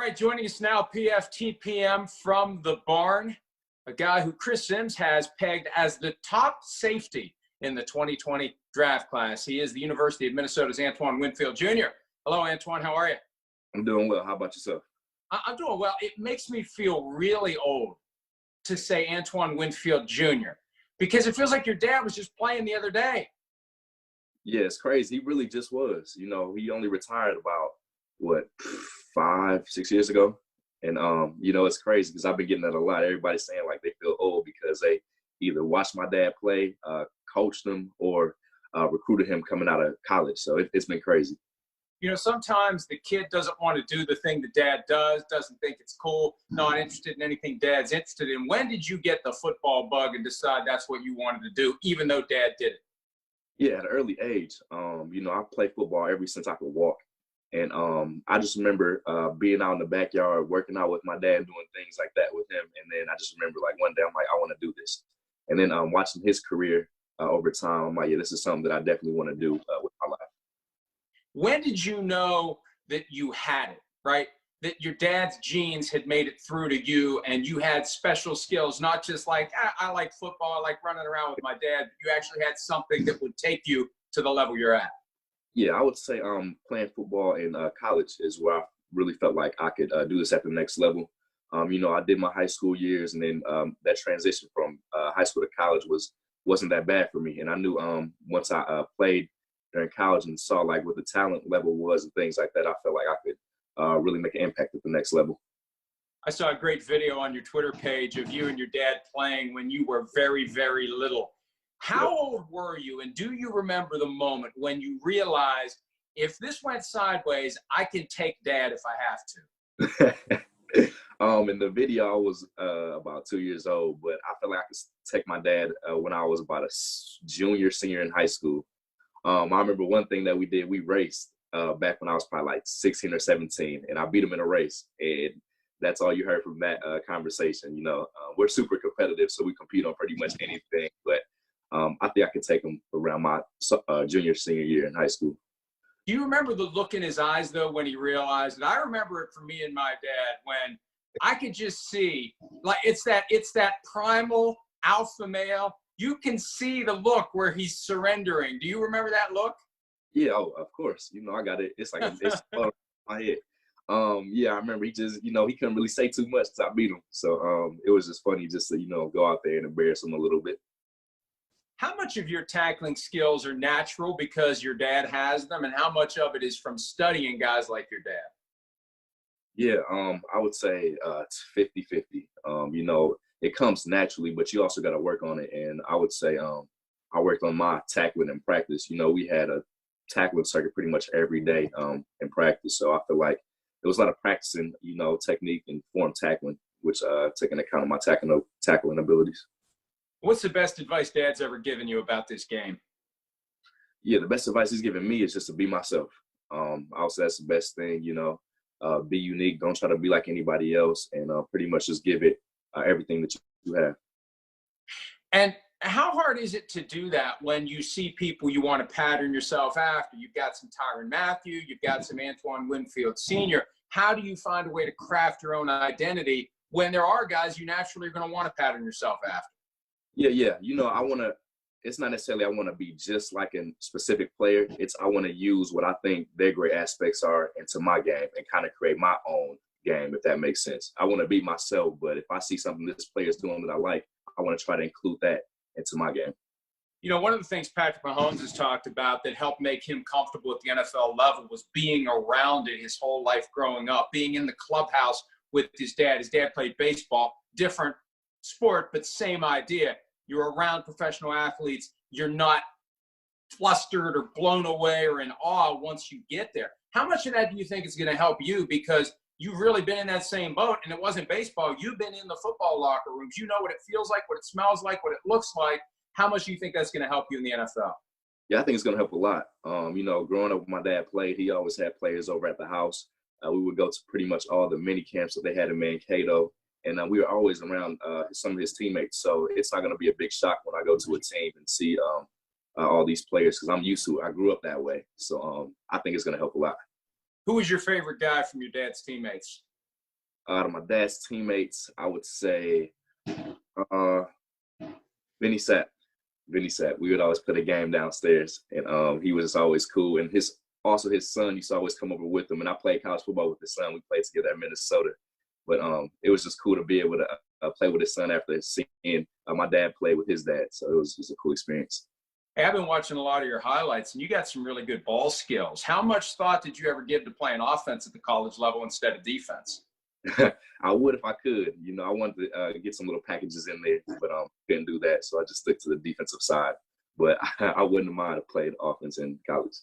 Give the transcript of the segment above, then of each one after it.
right, joining us now, PFTPM from the barn, a guy who Chris Sims has pegged as the top safety in the 2020 draft class. He is the University of Minnesota's Antoine Winfield Jr. Hello, Antoine. How are you? I'm doing well. How about yourself? I'm doing well. It makes me feel really old to say Antoine Winfield Jr. because it feels like your dad was just playing the other day. Yeah, it's crazy. He really just was. You know, he only retired about, 5-6 years ago. And, it's crazy because I've been getting that a lot. Everybody's saying like they feel old because they either watched my dad play, coached him, or recruited him coming out of college. So it's been crazy. You know, sometimes the kid doesn't want to do the thing that dad does, doesn't think it's cool, not interested in anything dad's interested in. When did you get the football bug and decide that's what you wanted to do, even though dad did it? Yeah, at an early age. I played football ever since I could walk. And I just remember being out in the backyard, working out with my dad, doing things like that with him. And then I just remember like one day I'm like, I want to do this. And then watching his career over time, I'm like, yeah, this is something that I definitely want to do with my life. When did you know that you had it, right? That your dad's genes had made it through to you and you had special skills, not just like, I like football, I like running around with my dad. You actually had something that would take you to the level you're at. Yeah, I would say playing football in college is where I really felt like I could do this at the next level. I did my high school years, and then that transition from high school to college wasn't that bad for me. And I knew once I played during college and saw like what the talent level was and things like that, I felt like I could really make an impact at the next level. I saw a great video on your Twitter page of you and your dad playing when you were very, very little. How old were you, and do you remember the moment when you realized, if this went sideways, I can take dad if I have to? In the video, I was about 2 years old, but I felt like I could take my dad when I was about a junior, senior in high school. I remember one thing that we did, we raced back when I was probably like 16 or 17, and I beat him in a race. And that's all you heard from that conversation. We're super competitive, so we compete on pretty much anything, but I think I could take him around my junior, senior year in high school. Do you remember the look in his eyes, though, when he realized it? I remember it for me and my dad when I could just see, like, it's that primal alpha male. You can see the look where he's surrendering. Do you remember that look? Yeah, of course. I got it. It's like it's my head. I remember he just, he couldn't really say too much because I beat him. So it was just funny just to, go out there and embarrass him a little bit. How much of your tackling skills are natural because your dad has them, and how much of it is from studying guys like your dad? Yeah, I would say it's 50-50. It comes naturally, but you also got to work on it. And I would say I worked on my tackling in practice. We had a tackling circuit pretty much every day in practice. So I feel like there was a lot of practicing, technique and form tackling, which took into account of my tackling abilities. What's the best advice Dad's ever given you about this game? Yeah, the best advice he's given me is just to be myself. I would say that's the best thing, be unique. Don't try to be like anybody else, and pretty much just give it everything that you have. And how hard is it to do that when you see people you want to pattern yourself after? You've got some Tyrann Mathieu, you've got some Antoine Winfield Sr. How do you find a way to craft your own identity when there are guys you naturally are going to want to pattern yourself after? Yeah. It's not necessarily I want to be just like a specific player. It's I want to use what I think their great aspects are into my game and kind of create my own game, if that makes sense. I want to be myself, but if I see something this player is doing that I like, I want to try to include that into my game. One of the things Patrick Mahomes has talked about that helped make him comfortable at the NFL level was being around it his whole life growing up, being in the clubhouse with his dad. His dad played baseball, different sport, but same idea. You're around professional athletes. You're not flustered or blown away or in awe once you get there. How much of that do you think is going to help you? Because you've really been in that same boat, and it wasn't baseball. You've been in the football locker rooms. You know what it feels like, what it smells like, what it looks like. How much do you think that's going to help you in the NFL? Yeah, I think it's going to help a lot. Growing up when my dad played, he always had players over at the house. We would go to pretty much all the mini camps that they had in Mankato. And we were always around some of his teammates. So it's not going to be a big shock when I go to a team and see all these players because I'm used to it. I grew up that way. So I think it's going to help a lot. Who was your favorite guy from your dad's teammates? Out of my dad's teammates, I would say uh, Vinny Sapp. Vinny Sapp. We would always play the game downstairs, and he was just always cool. And his son used to always come over with him. And I played college football with his son. We played together at Minnesota. But it was just cool to be able to play with his son after seeing my dad play with his dad. So it was just a cool experience. Hey, I've been watching a lot of your highlights, and you got some really good ball skills. How much thought did you ever give to playing offense at the college level instead of defense? I would if I could. I wanted to get some little packages in there, but couldn't do that. So I just stuck to the defensive side. But I wouldn't have minded playing offense in college.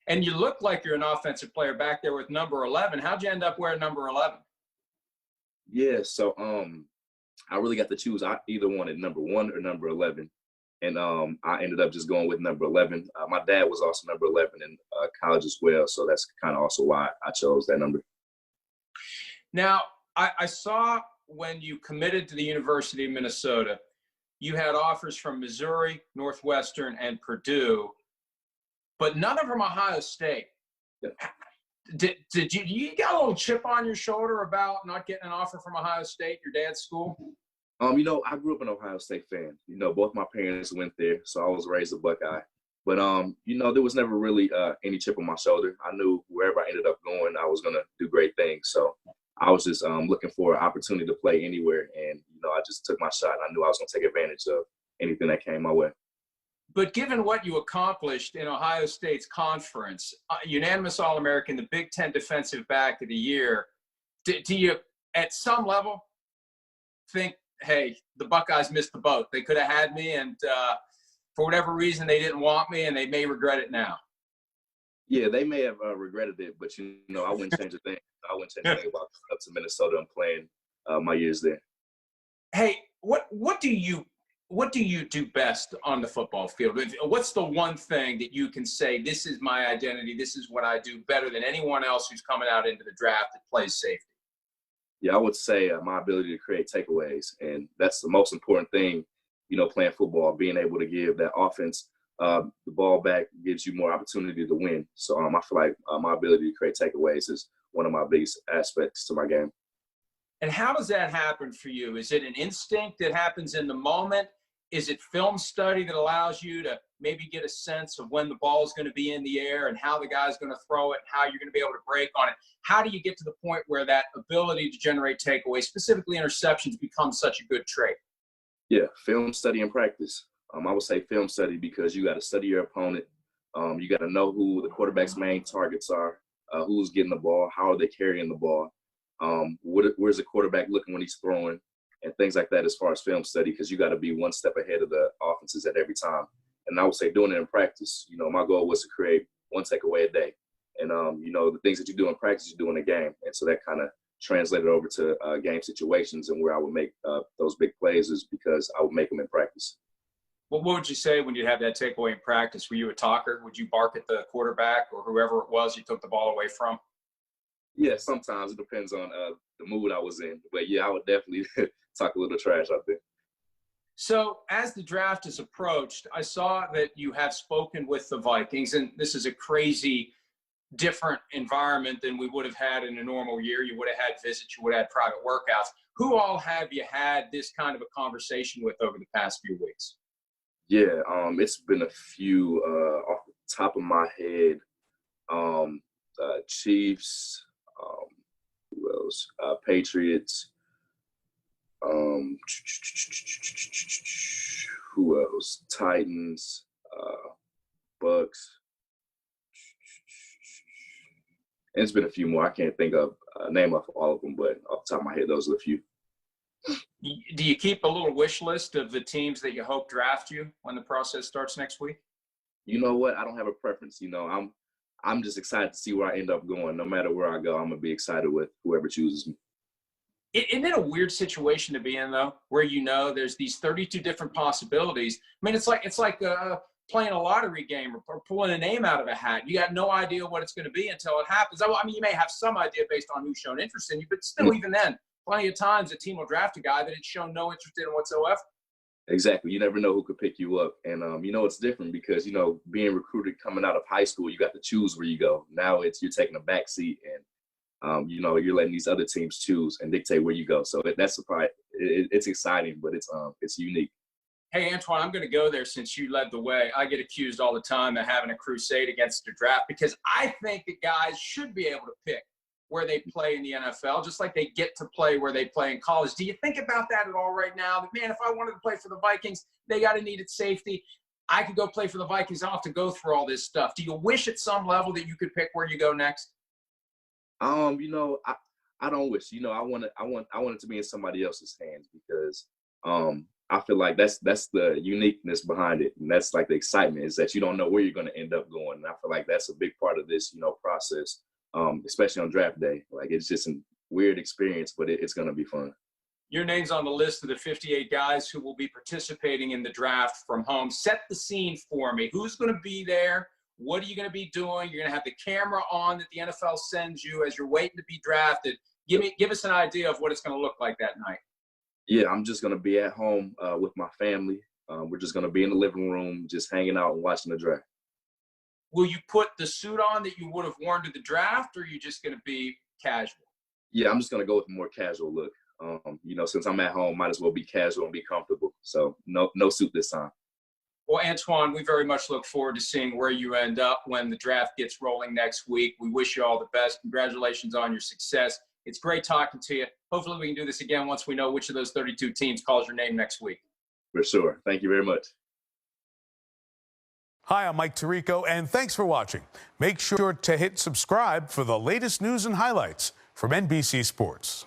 And you look like you're an offensive player back there with number 11. How'd you end up wearing number 11? Yeah, so I really got to choose. I either wanted number 1 or number 11. And I ended up just going with number 11. My dad was also number 11 in college as well. So that's kind of also why I chose that number. Now, I saw when you committed to the University of Minnesota, you had offers from Missouri, Northwestern, and Purdue, but none of them Ohio State. Yeah. Did you got a little chip on your shoulder about not getting an offer from Ohio State, your dad's school? I grew up an Ohio State fan. Both my parents went there, so I was raised a Buckeye. But, there was never really any chip on my shoulder. I knew wherever I ended up going, I was going to do great things. So I was just looking for an opportunity to play anywhere. And, I just took my shot. I knew I was going to take advantage of anything that came my way. But given what you accomplished in Ohio State's conference, unanimous All-American, the Big Ten Defensive Back of the Year, do you, at some level, think, hey, the Buckeyes missed the boat? They could have had me, and for whatever reason, they didn't want me, and they may regret it now. Yeah, they may have regretted it, but, I wouldn't change a thing. I wouldn't change a thing about up to Minnesota and playing my years there. Hey, what do you do best on the football field? What's the one thing that you can say, this is my identity, this is what I do better than anyone else who's coming out into the draft that plays safety? Yeah, I would say my ability to create takeaways, and that's the most important thing, playing football, being able to give that offense the ball back gives you more opportunity to win. So I feel like my ability to create takeaways is one of my biggest aspects to my game. And how does that happen for you? Is it an instinct that happens in the moment? Is it film study that allows you to maybe get a sense of when the ball is going to be in the air and how the guy's going to throw it and how you're going to be able to break on it? How do you get to the point where that ability to generate takeaways, specifically interceptions, becomes such a good trait? Yeah, film study and practice. I would say film study because you got to study your opponent. You got to know who the quarterback's main targets are, who's getting the ball, how are they carrying the ball, where's the quarterback looking when he's throwing, and things like that as far as film study, because you got to be one step ahead of the offenses at every time. And I would say doing it in practice, my goal was to create one takeaway a day. And, the things that you do in practice, you do in a game. And so that kind of translated over to game situations, and where I would make those big plays is because I would make them in practice. Well, what would you say when you'd have that takeaway in practice? Were you a talker? Would you bark at the quarterback or whoever it was you took the ball away from? Yeah, sometimes it depends on the mood I was in. But, yeah, I would definitely talk a little trash out there. So as the draft is approached, I saw that you have spoken with the Vikings, and this is a crazy different environment than we would have had in a normal year. You would have had visits, you would have had private workouts. Who all have you had this kind of a conversation with over the past few weeks? Yeah, it's been a few off the top of my head. Chiefs, who else? Patriots. Who else? Titans, Bucks. And it's been a few more. I can't think of name of all of them, but off the top of my head, those are a few. Do you keep a little wish list of the teams that you hope draft you when the process starts next week? You know what? I don't have a preference. I'm just excited to see where I end up going. No matter where I go, I'm gonna be excited with whoever chooses me. Isn't it a weird situation to be in, though, where there's these 32 different possibilities? I mean, it's like playing a lottery game or pulling a name out of a hat. You got no idea what it's going to be until it happens. I mean, you may have some idea based on who's shown interest in you, but still, even then, plenty of times a team will draft a guy that it's shown no interest in whatsoever. Exactly. You never know who could pick you up. And, it's different because, being recruited coming out of high school, you got to choose where you go. Now you're taking a back seat, and you're letting these other teams choose and dictate where you go. So that's the part. It's exciting, but it's unique. Hey, Antoine, I'm going to go there since you led the way. I get accused all the time of having a crusade against the draft because I think that guys should be able to pick where they play in the NFL, just like they get to play where they play in college. Do you think about that at all right now? That, man, if I wanted to play for the Vikings, they got a needed safety. I could go play for the Vikings. I don't have to go through all this stuff. Do you wish at some level that you could pick where you go next? I don't wish. I want it to be in somebody else's hands because I feel like that's the uniqueness behind it, and that's like the excitement is that you don't know where you're going to end up going. And I feel like that's a big part of this, process, especially on draft day. Like it's just a weird experience, but it's going to be fun. Your name's on the list of the 58 guys who will be participating in the draft from home. Set the scene for me. Who's going to be there? What are you going to be doing? You're going to have the camera on that the NFL sends you as you're waiting to be drafted. Give us an idea of what it's going to look like that night. Yeah, I'm just going to be at home with my family. We're just going to be in the living room, just hanging out and watching the draft. Will you put the suit on that you would have worn to the draft, or are you just going to be casual? Yeah, I'm just going to go with a more casual look. Since I'm at home, might as well be casual and be comfortable. So no suit this time. Well, Antoine, we very much look forward to seeing where you end up when the draft gets rolling next week. We wish you all the best. Congratulations on your success. It's great talking to you. Hopefully we can do this again once we know which of those 32 teams calls your name next week. For sure. Thank you very much. Hi, I'm Mike Tirico, and thanks for watching. Make sure to hit subscribe for the latest news and highlights from NBC Sports.